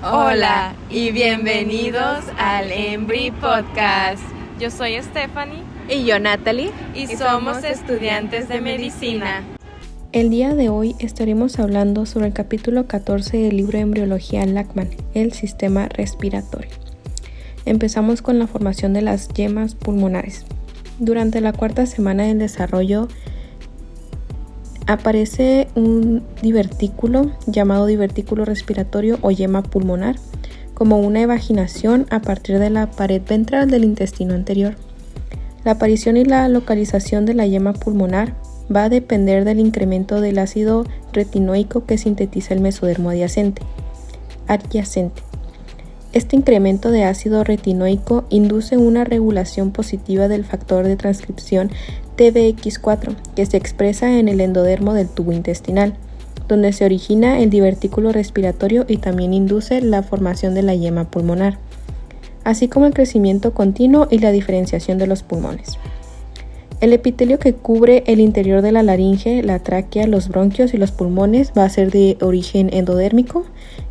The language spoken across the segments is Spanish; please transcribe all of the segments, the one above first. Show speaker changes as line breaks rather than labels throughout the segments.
Hola y bienvenidos al Embry Podcast. Yo soy Stephanie
y yo Natalie
y somos estudiantes de medicina.
El día de hoy estaremos hablando sobre el capítulo 14 del libro de embriología Lachman, el sistema respiratorio. Empezamos con la formación de las yemas pulmonares. Durante la cuarta semana del desarrollo aparece un divertículo llamado divertículo respiratorio o yema pulmonar como una evaginación a partir de la pared ventral del intestino anterior. La aparición y la localización de la yema pulmonar va a depender del incremento del ácido retinoico que sintetiza el mesodermo adyacente. Este incremento de ácido retinoico induce una regulación positiva del factor de transcripción TBX4 que se expresa en el endodermo del tubo intestinal, donde se origina el divertículo respiratorio y también induce la formación de la yema pulmonar, así como el crecimiento continuo y la diferenciación de los pulmones. El epitelio que cubre el interior de la laringe, la tráquea, los bronquios y los pulmones va a ser de origen endodérmico,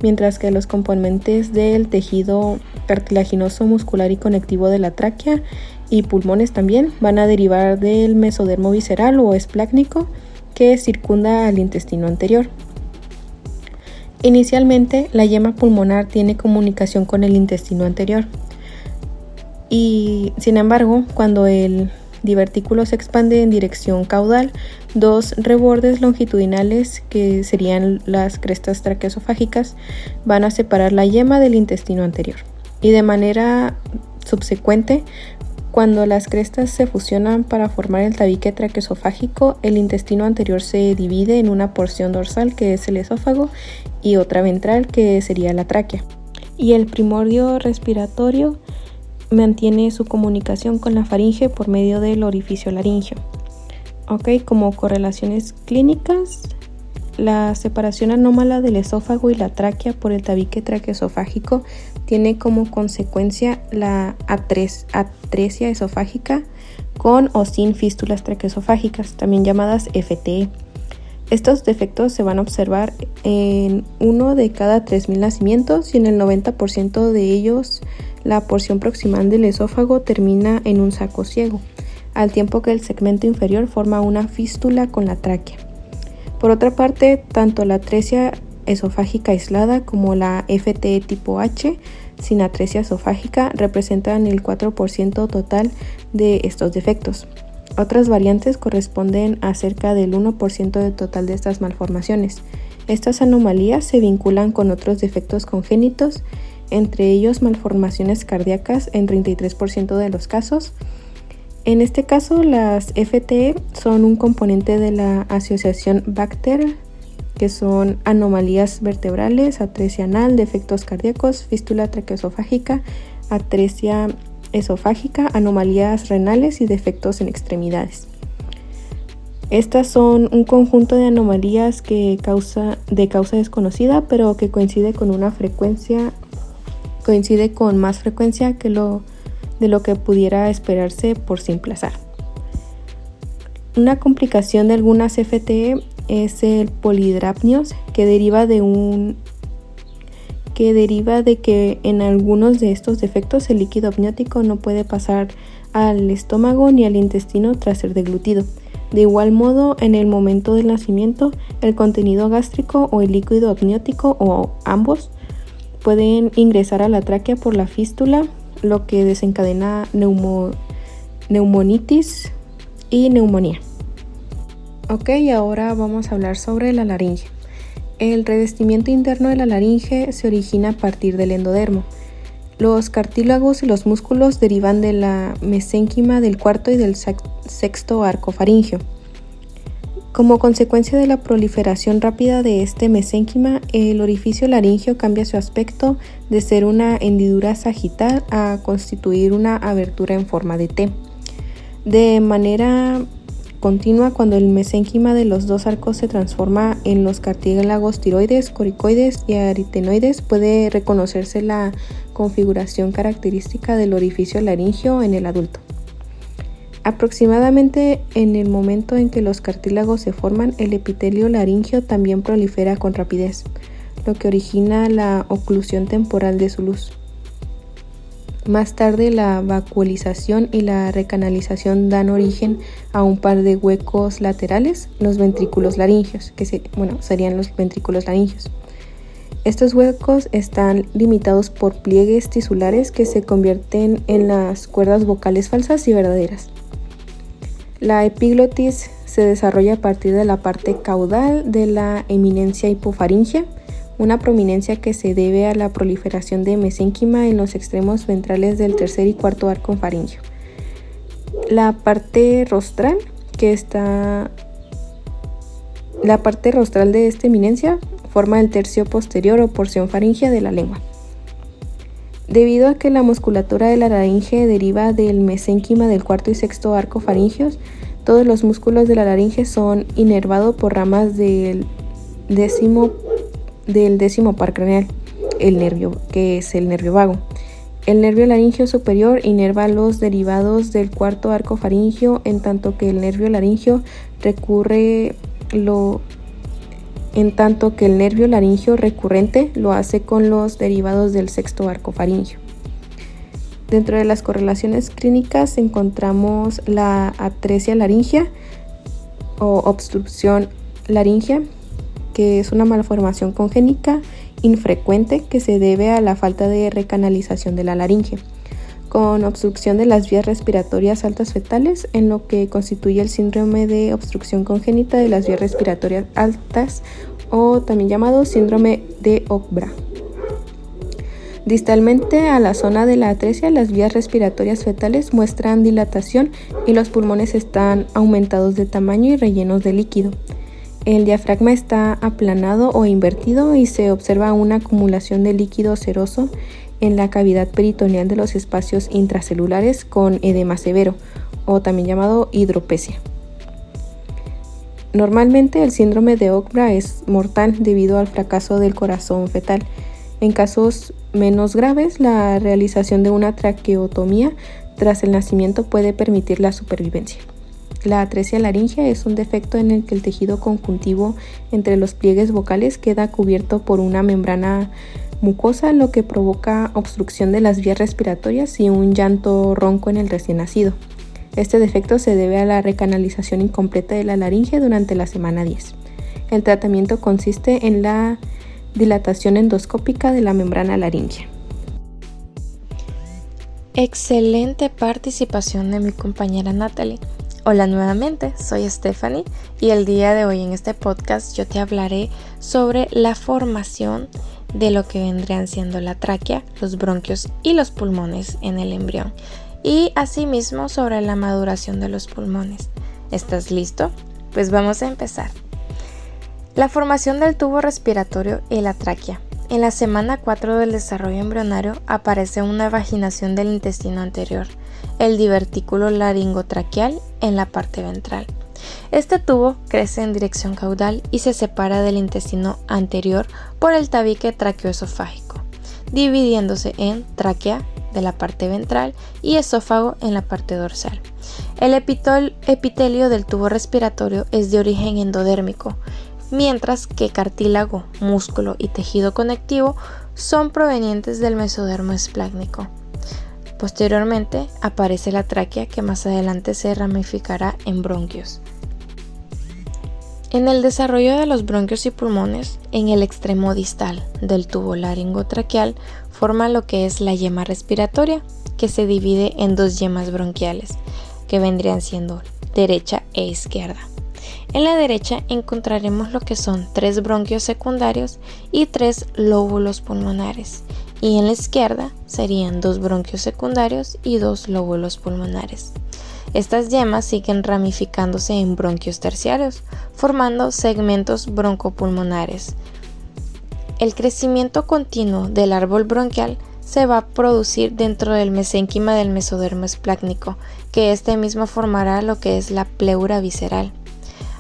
mientras que los componentes del tejido cartilaginoso, muscular y conectivo de la tráquea y pulmones también van a derivar del mesodermo visceral o esplácnico que circunda al intestino anterior. Inicialmente, la yema pulmonar tiene comunicación con el intestino anterior y, sin embargo, cuando el divertículo se expande en dirección caudal, dos rebordes longitudinales, que serían las crestas traqueosofágicas, van a separar la yema del intestino anterior. Y de manera subsecuente, cuando las crestas se fusionan para formar el tabique traqueosofágico, el intestino anterior se divide en una porción dorsal, que es el esófago, y otra ventral, que sería la tráquea. Y el primordio respiratorio mantiene su comunicación con la faringe por medio del orificio laringio. Como correlaciones clínicas, la separación anómala del esófago y la tráquea por el tabique traqueosofágico tiene como consecuencia la atresia esofágica con o sin fístulas traqueosofágicas, también llamadas FTE. Estos defectos se van a observar en 1 de cada 3.000 nacimientos y en el 90% de ellos la porción proximal del esófago termina en un saco ciego, al tiempo que el segmento inferior forma una fístula con la tráquea. Por otra parte, tanto la atresia esofágica aislada como la FTE tipo H sin atresia esofágica representan el 4% total de estos defectos. Otras variantes corresponden a cerca del 1% del total de estas malformaciones. Estas anomalías se vinculan con otros defectos congénitos, entre ellos malformaciones cardíacas en 33% de los casos. En este caso, las FTE son un componente de la asociación Bacter, que son anomalías vertebrales, atresia anal, defectos cardíacos, fístula traqueosofágica, atresia esofágica, anomalías renales y defectos en extremidades. Estas son un conjunto de anomalías de causa desconocida, pero que coincide con más frecuencia de lo que pudiera esperarse por simple azar. Una complicación de algunas FTE es el polidrapnios, que deriva de que en algunos de estos defectos el líquido amniótico no puede pasar al estómago ni al intestino tras ser deglutido. De igual modo, en el momento del nacimiento, el contenido gástrico o el líquido amniótico o ambos pueden ingresar a la tráquea por la fístula, lo que desencadena neumonitis y neumonía. Ahora vamos a hablar sobre la laringe. El revestimiento interno de la laringe se origina a partir del endodermo. Los cartílagos y los músculos derivan de la mesénquima del cuarto y del sexto arco faríngeo. Como consecuencia de la proliferación rápida de este mesénquima, el orificio laringio cambia su aspecto de ser una hendidura sagital a constituir una abertura en forma de T. De manera continua, cuando el mesénquima de los dos arcos se transforma en los cartílagos tiroides, coricoides y aritenoides, puede reconocerse la configuración característica del orificio laringio en el adulto. Aproximadamente en el momento en que los cartílagos se forman, el epitelio laringio también prolifera con rapidez. lo que origina la oclusión temporal de su luz. Más tarde, la vacuolización y la recanalización dan origen a un par de huecos laterales, los ventrículos laringeos, que serían los ventrículos laringeos. Estos huecos están limitados por pliegues tisulares que se convierten en las cuerdas vocales falsas y verdaderas. La epiglotis se desarrolla a partir de la parte caudal de la eminencia hipofaringia, una prominencia que se debe a la proliferación de mesénquima en los extremos ventrales del tercer y cuarto arco faríngeo. La parte rostral de esta eminencia forma el tercio posterior o porción faríngea de la lengua. Debido a que la musculatura de la laringe deriva del mesénquima del cuarto y sexto arco faringeos, todos los músculos de la laringe son inervados por ramas del décimo par craneal, que es el nervio vago. El nervio laringeo superior inerva los derivados del cuarto arco faríngeo, en tanto que el nervio laringeo recurrente lo hace con los derivados del sexto arco faríngeo. Dentro de las correlaciones clínicas encontramos la atresia laringea o obstrucción laringea, que es una malformación congénita infrecuente que se debe a la falta de recanalización de la laringe, con obstrucción de las vías respiratorias altas fetales, en lo que constituye el síndrome de obstrucción congénita de las vías respiratorias altas, o también llamado síndrome de Ogbra. Distalmente a la zona de la atresia, las vías respiratorias fetales muestran dilatación y los pulmones están aumentados de tamaño y rellenos de líquido. El diafragma está aplanado o invertido y se observa una acumulación de líquido seroso en la cavidad peritoneal de los espacios intracelulares con edema severo, o también llamado hidropesia. Normalmente el síndrome de Ogbra es mortal debido al fracaso del corazón fetal. En casos menos graves, la realización de una traqueotomía tras el nacimiento puede permitir la supervivencia. La atresia laringea es un defecto en el que el tejido conjuntivo entre los pliegues vocales queda cubierto por una membrana mucosa, lo que provoca obstrucción de las vías respiratorias y un llanto ronco en el recién nacido. Este defecto se debe a la recanalización incompleta de la laringe durante la semana 10. El tratamiento consiste en la dilatación endoscópica de la membrana laringea.
Excelente participación de mi compañera Natalie. Hola nuevamente, soy Stephanie y el día de hoy en este podcast yo te hablaré sobre la formación de lo que vendrían siendo la tráquea, los bronquios y los pulmones en el embrión, y asimismo sobre la maduración de los pulmones. ¿Estás listo? Pues vamos a empezar. La formación del tubo respiratorio y la tráquea. En la semana 4 del desarrollo embrionario aparece una vaginación del intestino anterior, el divertículo laringotraqueal en la parte ventral. Este tubo crece en dirección caudal y se separa del intestino anterior por el tabique traqueoesofágico, dividiéndose en tráquea de la parte ventral y esófago en la parte dorsal. El epitelio del tubo respiratorio es de origen endodérmico, mientras que cartílago, músculo y tejido conectivo son provenientes del mesodermo esplácnico. Posteriormente aparece la tráquea, que más adelante se ramificará en bronquios. En el desarrollo de los bronquios y pulmones, en el extremo distal del tubo laringotraqueal forma lo que es la yema respiratoria, que se divide en dos yemas bronquiales, que vendrían siendo derecha e izquierda. En la derecha encontraremos lo que son 3 bronquios secundarios y 3 lóbulos pulmonares, y en la izquierda serían 2 bronquios secundarios y 2 lóbulos pulmonares. Estas yemas siguen ramificándose en bronquios terciarios, formando segmentos broncopulmonares. El crecimiento continuo del árbol bronquial se va a producir dentro del mesénquima del mesodermo esplácnico, que este mismo formará lo que es la pleura visceral.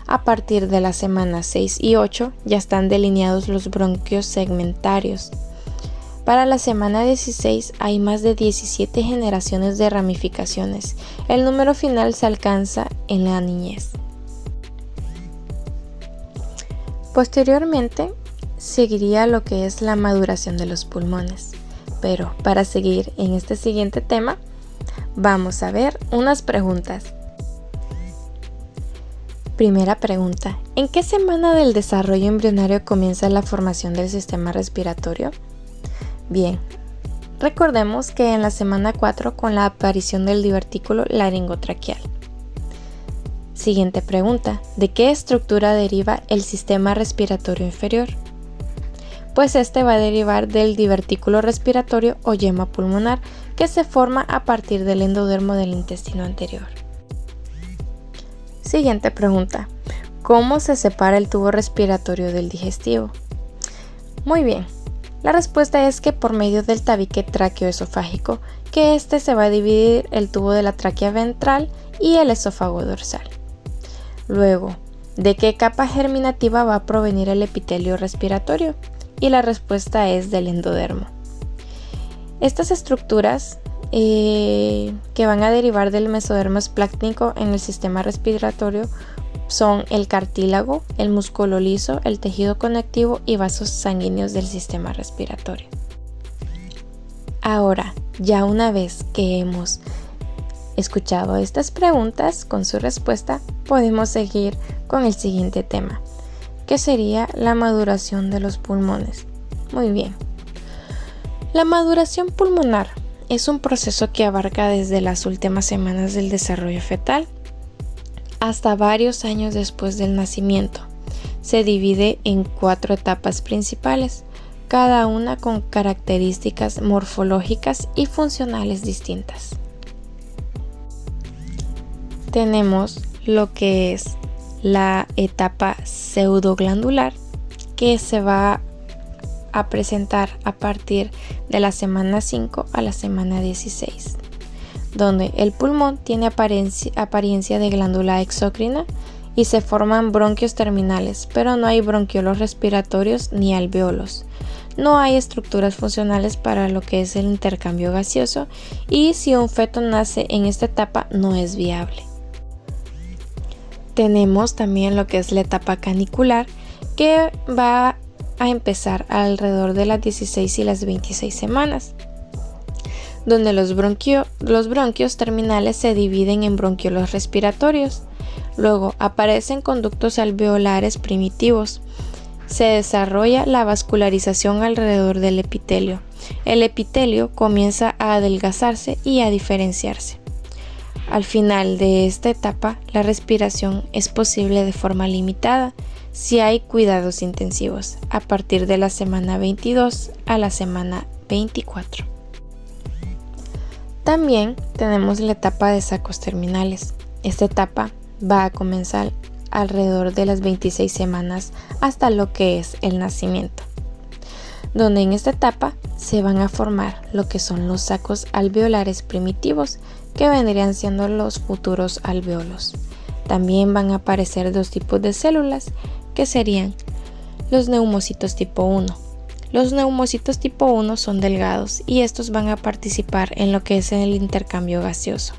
A partir de las semanas 6 y 8 ya están delineados los bronquios segmentarios. Para la semana 16 hay más de 17 generaciones de ramificaciones. El número final se alcanza en la niñez. Posteriormente seguiría lo que es la maduración de los pulmones. Pero para seguir en este siguiente tema, vamos a ver unas preguntas. Primera pregunta: ¿en qué semana del desarrollo embrionario comienza la formación del sistema respiratorio? Bien, recordemos que en la semana 4 con la aparición del divertículo laringotraqueal. Siguiente pregunta: ¿de qué estructura deriva el sistema respiratorio inferior? Pues este va a derivar del divertículo respiratorio o yema pulmonar que se forma a partir del endodermo del intestino anterior. Siguiente pregunta: ¿cómo se separa el tubo respiratorio del digestivo? Muy bien, la respuesta es que por medio del tabique tráqueo-esofágico, que este se va a dividir el tubo de la tráquea ventral y el esófago dorsal. Luego, ¿de qué capa germinativa va a provenir el epitelio respiratorio? Y la respuesta es del endodermo. Estas estructuras que van a derivar del mesodermo esplácnico en el sistema respiratorio son el cartílago, el músculo liso, el tejido conectivo y vasos sanguíneos del sistema respiratorio. Ahora, ya una vez que hemos escuchado estas preguntas con su respuesta, podemos seguir con el siguiente tema, que sería la maduración de los pulmones. Muy bien. La maduración pulmonar es un proceso que abarca desde las últimas semanas del desarrollo fetal hasta varios años después del nacimiento. Se divide en 4 etapas principales, cada una con características morfológicas y funcionales distintas. Tenemos lo que es la etapa pseudoglandular, que se va a presentar a partir de la semana 5 a la semana 16, donde el pulmón tiene apariencia de glándula exócrina y se forman bronquios terminales, pero no hay bronquiolos respiratorios ni alvéolos. No hay estructuras funcionales para lo que es el intercambio gaseoso y si un feto nace en esta etapa no es viable. Tenemos también lo que es la etapa canicular, que va a empezar alrededor de las 16 y las 26 semanas, donde los bronquios terminales se dividen en bronquiolos respiratorios. Luego aparecen conductos alveolares primitivos. Se desarrolla la vascularización alrededor del epitelio. El epitelio comienza a adelgazarse y a diferenciarse. Al final de esta etapa, la respiración es posible de forma limitada si hay cuidados intensivos, a partir de la semana 22 a la semana 24. También tenemos la etapa de sacos terminales. Esta etapa va a comenzar alrededor de las 26 semanas hasta lo que es el nacimiento, donde en esta etapa se van a formar lo que son los sacos alveolares primitivos, que vendrían siendo los futuros alvéolos. También van a aparecer 2 tipos de células, que serían los neumocitos tipo 1. Los neumocitos tipo 1 son delgados y estos van a participar en lo que es el intercambio gaseoso.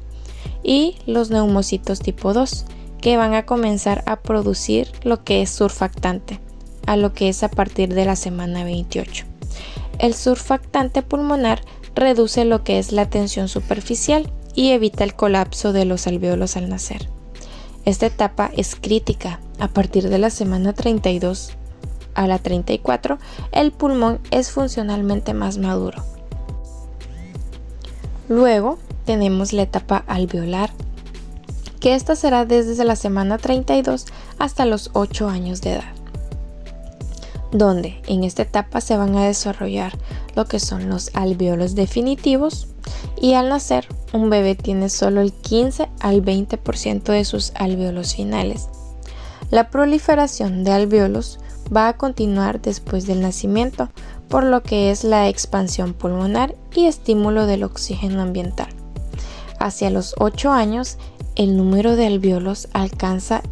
Y los neumocitos tipo 2, que van a comenzar a producir lo que es surfactante, a lo que es a partir de la semana 28. El surfactante pulmonar reduce lo que es la tensión superficial y evita el colapso de los alvéolos al nacer. Esta etapa es crítica. A partir de la semana 32 a la 34, el pulmón es funcionalmente más maduro. Luego tenemos la etapa alveolar, que esta será desde la semana 32 hasta los 8 años de edad, donde en esta etapa se van a desarrollar lo que son los alvéolos definitivos y al nacer un bebé tiene solo el 15 al 20% de sus alvéolos finales. La proliferación de alvéolos va a continuar después del nacimiento, por lo que es la expansión pulmonar y estímulo del oxígeno ambiental. Hacia los 8 años, el número de alvéolos alcanza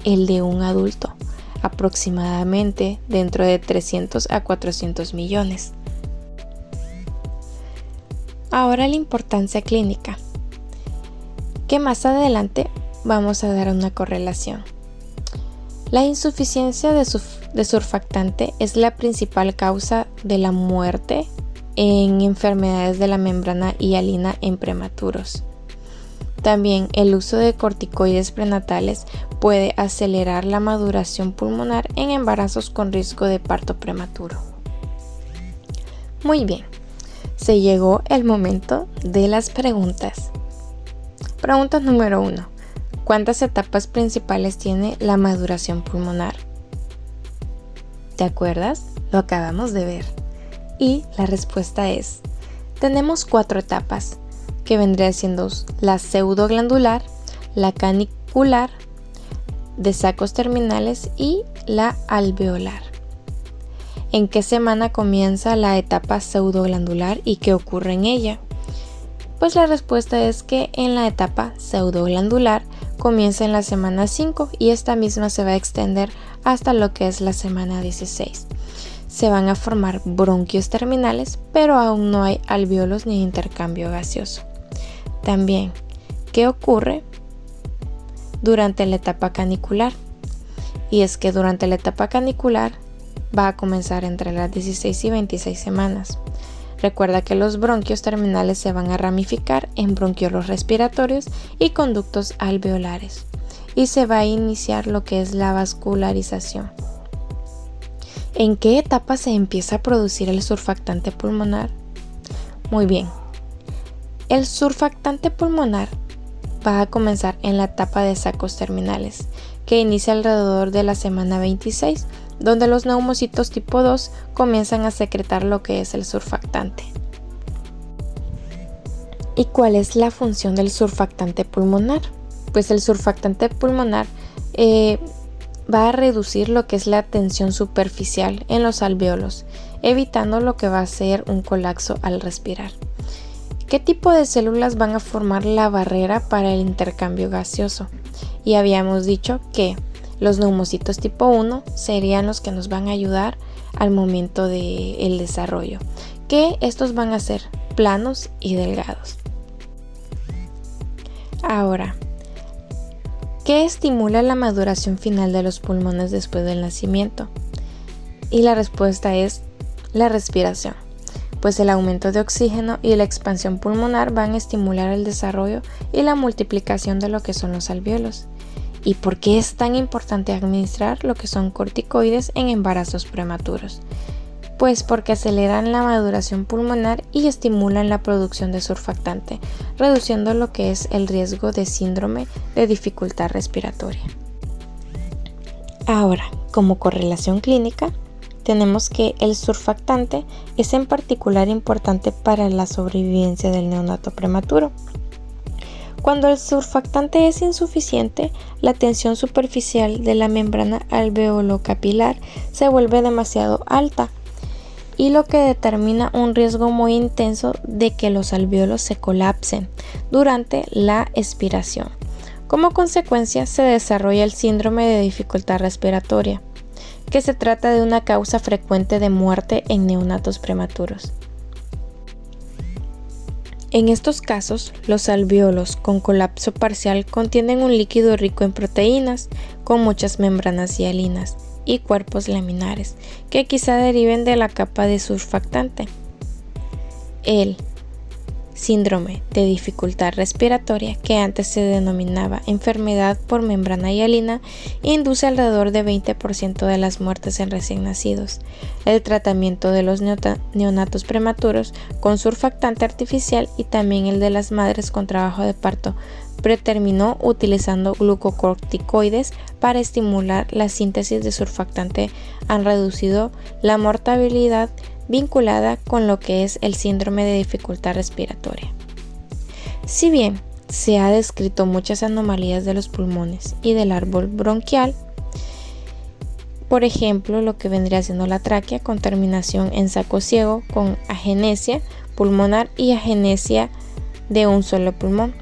el de un adulto, aproximadamente dentro de 300 a 400 millones. Ahora la importancia clínica, que más adelante vamos a dar una correlación. La insuficiencia de surfactante es la principal causa de la muerte en enfermedades de la membrana hialina en prematuros. También el uso de corticoides prenatales puede acelerar la maduración pulmonar en embarazos con riesgo de parto prematuro. Muy bien, se llegó el momento de las preguntas. Pregunta número 1. ¿Cuántas etapas principales tiene la maduración pulmonar? ¿Te acuerdas? Lo acabamos de ver. Y la respuesta es, tenemos 4 etapas, que vendría siendo la pseudoglandular, la canicular, de sacos terminales y la alveolar. ¿En qué semana comienza la etapa pseudoglandular y qué ocurre en ella? Pues la respuesta es que en la etapa pseudoglandular comienza en la semana 5 y esta misma se va a extender hasta lo que es la semana 16. Se van a formar bronquios terminales, pero aún no hay alvéolos ni intercambio gaseoso. También, ¿qué ocurre durante la etapa canicular? Y es que durante la etapa canicular va a comenzar entre las 16 y 26 semanas. Recuerda que los bronquios terminales se van a ramificar en bronquiolos respiratorios y conductos alveolares y se va a iniciar lo que es la vascularización. ¿En qué etapa se empieza a producir el surfactante pulmonar? Muy bien. El surfactante pulmonar va a comenzar en la etapa de sacos terminales, que inicia alrededor de la semana 26, donde los neumocitos tipo 2 comienzan a secretar lo que es el surfactante. ¿Y cuál es la función del surfactante pulmonar? Pues el surfactante pulmonar va a reducir lo que es la tensión superficial en los alvéolos, evitando lo que va a ser un colapso al respirar. ¿Qué tipo de células van a formar la barrera para el intercambio gaseoso? Y habíamos dicho que los neumocitos tipo 1 serían los que nos van a ayudar al momento del desarrollo, que estos van a ser planos y delgados. Ahora, ¿qué estimula la maduración final de los pulmones después del nacimiento? Y la respuesta es la respiración, pues el aumento de oxígeno y la expansión pulmonar van a estimular el desarrollo y la multiplicación de lo que son los alvéolos. ¿Y por qué es tan importante administrar lo que son corticoides en embarazos prematuros? Pues porque aceleran la maduración pulmonar y estimulan la producción de surfactante, reduciendo lo que es el riesgo de síndrome de dificultad respiratoria. Ahora, como correlación clínica, tenemos que el surfactante es en particular importante para la sobrevivencia del neonato prematuro. Cuando el surfactante es insuficiente, la tensión superficial de la membrana alveolocapilar se vuelve demasiado alta, y lo que determina un riesgo muy intenso de que los alvéolos se colapsen durante la expiración. Como consecuencia, se desarrolla el síndrome de dificultad respiratoria, que se trata de una causa frecuente de muerte en neonatos prematuros. En estos casos, los alvéolos con colapso parcial contienen un líquido rico en proteínas, con muchas membranas hialinas y cuerpos laminares, que quizá deriven de la capa de surfactante. El síndrome de dificultad respiratoria, que antes se denominaba enfermedad por membrana hialina, induce alrededor de 20% de las muertes en recién nacidos. El tratamiento de los neonatos prematuros con surfactante artificial y también el de las madres con trabajo de parto preterminó utilizando glucocorticoides para estimular la síntesis de surfactante han reducido la mortalidad vinculada con lo que es el síndrome de dificultad respiratoria. Si bien se ha descrito muchas anomalías de los pulmones y del árbol bronquial, por ejemplo, lo que vendría siendo la tráquea con terminación en saco ciego con agenesia pulmonar y agenesia de un solo pulmón.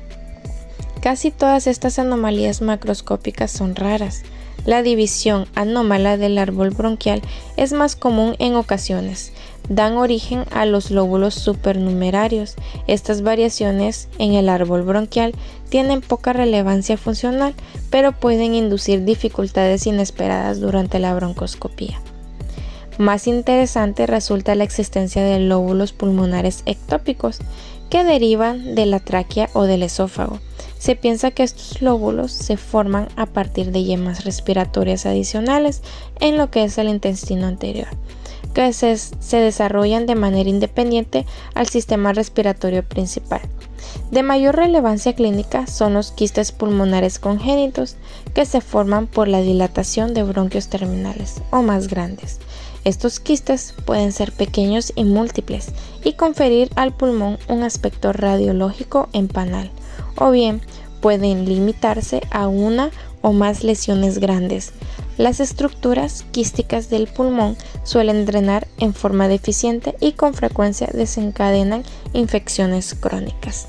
Casi todas estas anomalías macroscópicas son raras. La división anómala del árbol bronquial es más común en ocasiones, dan origen a los lóbulos supernumerarios. Estas variaciones en el árbol bronquial tienen poca relevancia funcional, pero pueden inducir dificultades inesperadas durante la broncoscopía. Más interesante resulta la existencia de lóbulos pulmonares ectópicos que derivan de la tráquea o del esófago. Se piensa que estos lóbulos se forman a partir de yemas respiratorias adicionales en lo que es el intestino anterior, que se desarrollan de manera independiente al sistema respiratorio principal. De mayor relevancia clínica son los quistes pulmonares congénitos, que se forman por la dilatación de bronquios terminales o más grandes. Estos quistes pueden ser pequeños y múltiples y conferir al pulmón un aspecto radiológico empanal, o bien pueden limitarse a una o más lesiones grandes. Las estructuras quísticas del pulmón suelen drenar en forma deficiente y con frecuencia desencadenan infecciones crónicas.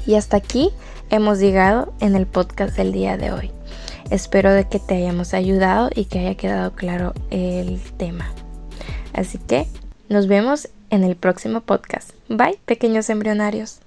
Y hasta aquí hemos llegado en el podcast del día de hoy. Espero de que te hayamos ayudado y que haya quedado claro el tema. Así que nos vemos en el próximo podcast. Bye, pequeños embrionarios.